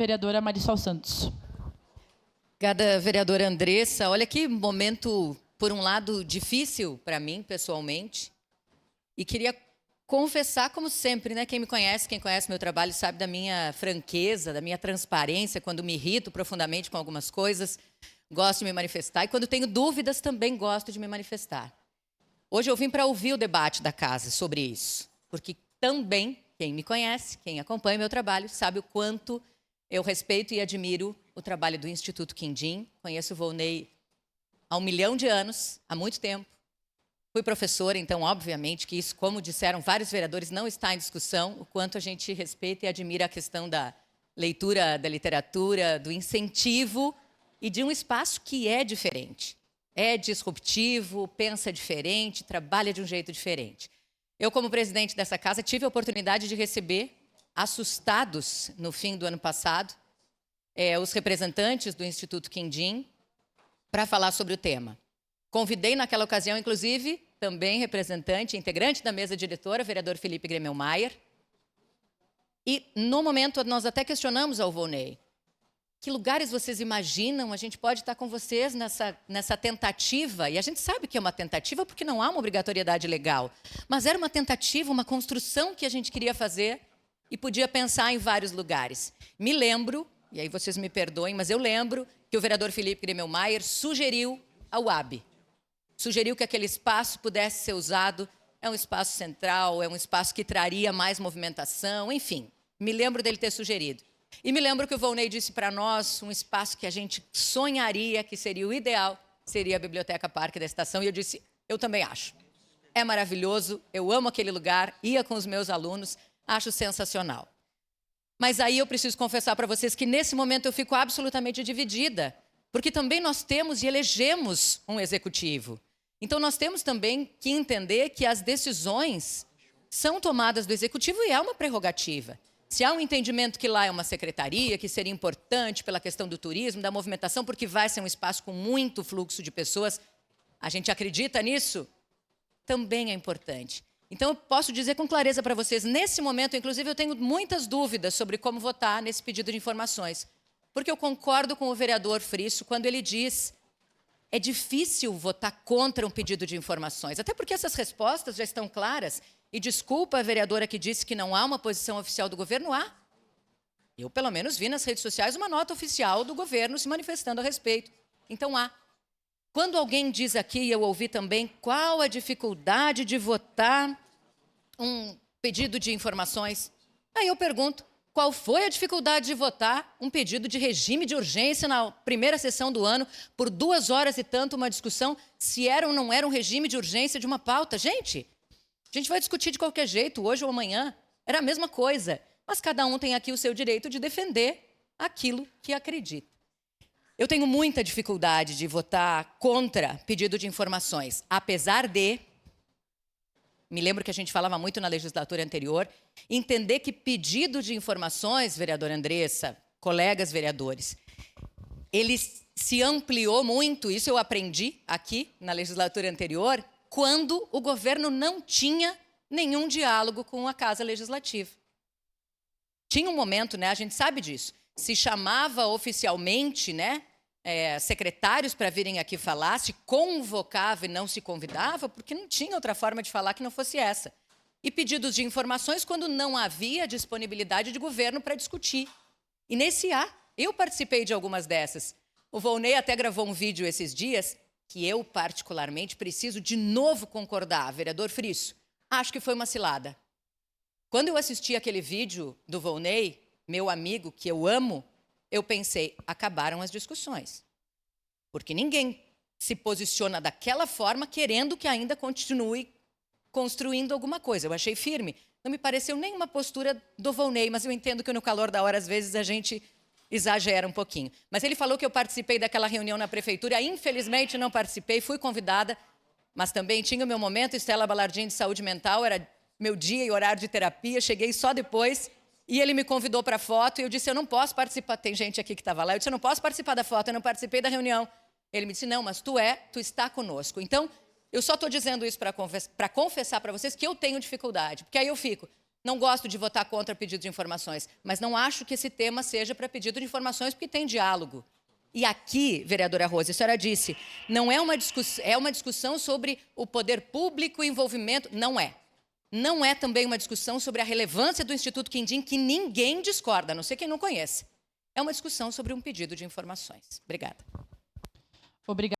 Vereadora Marisol Santos. Obrigada, vereadora Andressa. Olha que momento, por um lado, difícil para mim, pessoalmente. E queria confessar, como sempre, né? Quem conhece meu trabalho, sabe da minha franqueza, da minha transparência, quando me irrito profundamente com algumas coisas, gosto de me manifestar. E quando tenho dúvidas, também gosto de me manifestar. Hoje eu vim para ouvir o debate da casa sobre isso. Porque também, quem me conhece, quem acompanha meu trabalho, sabe o quanto eu respeito e admiro o trabalho do Instituto Quindim. Conheço o Volney há 1 milhão de anos, há muito tempo. Fui professora, então, obviamente, que isso, como disseram vários vereadores, não está em discussão, o quanto a gente respeita e admira a questão da leitura, da literatura, do incentivo e de um espaço que é diferente. É disruptivo, pensa diferente, trabalha de um jeito diferente. Eu, como presidente dessa casa, tive a oportunidade de receber, assustados no fim do ano passado, os representantes do Instituto Quindim para falar sobre o tema. Convidei naquela ocasião, inclusive, também representante, integrante da mesa diretora, vereador Felipe Gremelmaier. E, no momento, nós até questionamos ao Volney. Que lugares vocês imaginam? A gente pode estar com vocês nessa tentativa. E a gente sabe que é uma tentativa porque não há uma obrigatoriedade legal. Mas era uma tentativa, uma construção que a gente queria fazer e podia pensar em vários lugares. Me lembro, e aí vocês me perdoem, mas eu lembro que o vereador Felipe Gremelmaier sugeriu ao UAB. Sugeriu que aquele espaço pudesse ser usado. É um espaço central, é um espaço que traria mais movimentação, enfim. Me lembro dele ter sugerido. E me lembro que o Volney disse para nós um espaço que a gente sonharia que seria o ideal, seria a Biblioteca Parque da Estação. E eu disse, eu também acho. É maravilhoso, eu amo aquele lugar, ia com os meus alunos, acho sensacional. Mas aí eu preciso confessar para vocês que nesse momento eu fico absolutamente dividida, porque também nós temos e elegemos um executivo. Então nós temos também que entender que as decisões são tomadas do executivo e é uma prerrogativa. Se há um entendimento que lá é uma secretaria, que seria importante pela questão do turismo, da movimentação, porque vai ser um espaço com muito fluxo de pessoas, a gente acredita nisso? Também é importante. Então, eu posso dizer com clareza para vocês, nesse momento, inclusive, eu tenho muitas dúvidas sobre como votar nesse pedido de informações. Porque eu concordo com o vereador Frisso quando ele diz é difícil votar contra um pedido de informações, até porque essas respostas já estão claras. E desculpa a vereadora que disse que não há uma posição oficial do governo, há. Eu, pelo menos, vi nas redes sociais uma nota oficial do governo se manifestando a respeito. Então, há. Quando alguém diz aqui, e eu ouvi também, qual a dificuldade de votar um pedido de informações? Aí eu pergunto, qual foi a dificuldade de votar um pedido de regime de urgência na primeira sessão do ano, por 2 horas e tanto uma discussão, se era ou não era um regime de urgência de uma pauta? Gente, a gente vai discutir de qualquer jeito, hoje ou amanhã, era a mesma coisa. Mas cada um tem aqui o seu direito de defender aquilo que acredita. Eu tenho muita dificuldade de votar contra pedido de informações, apesar de, me lembro que a gente falava muito na legislatura anterior, entender que pedido de informações, vereadora Andressa, colegas vereadores, ele se ampliou muito, isso eu aprendi aqui na legislatura anterior, quando o governo não tinha nenhum diálogo com a Casa Legislativa. Tinha um momento, né, a gente sabe disso, se chamava oficialmente, né, secretários para virem aqui falar, se convocava e não se convidava, porque não tinha outra forma de falar que não fosse essa. E pedidos de informações quando não havia disponibilidade de governo para discutir. E nesse eu participei de algumas dessas. O Volney até gravou um vídeo esses dias, que eu, particularmente, preciso de novo concordar, vereador Frisso, acho que foi uma cilada. Quando eu assisti aquele vídeo do Volney, meu amigo, que eu amo, eu pensei, acabaram as discussões. Porque ninguém se posiciona daquela forma querendo que ainda continue construindo alguma coisa. Eu achei firme. Não me pareceu nenhuma postura do Volney, mas eu entendo que no calor da hora, às vezes, a gente exagera um pouquinho. Mas ele falou que eu participei daquela reunião na prefeitura, infelizmente não participei, fui convidada, mas também tinha o meu momento, Estela Balardim de saúde mental, era meu dia e horário de terapia, cheguei só depois, e ele me convidou para a foto, e eu disse, eu não posso participar, tem gente aqui que estava lá, eu disse, eu não posso participar da foto, eu não participei da reunião. Ele me disse, não, mas tu está conosco. Então, eu só estou dizendo isso para confessar para vocês que eu tenho dificuldade, porque aí eu fico, Não gosto de votar contra pedido de informações, mas não acho que esse tema seja para pedido de informações, porque tem diálogo. E aqui, vereadora Rose, a senhora disse, não é uma discussão, é uma discussão sobre o poder público e envolvimento. Não é. Não é também uma discussão sobre a relevância do Instituto Quindim, que ninguém discorda, a não ser quem não conhece. É uma discussão sobre um pedido de informações. Obrigada. Obrigada.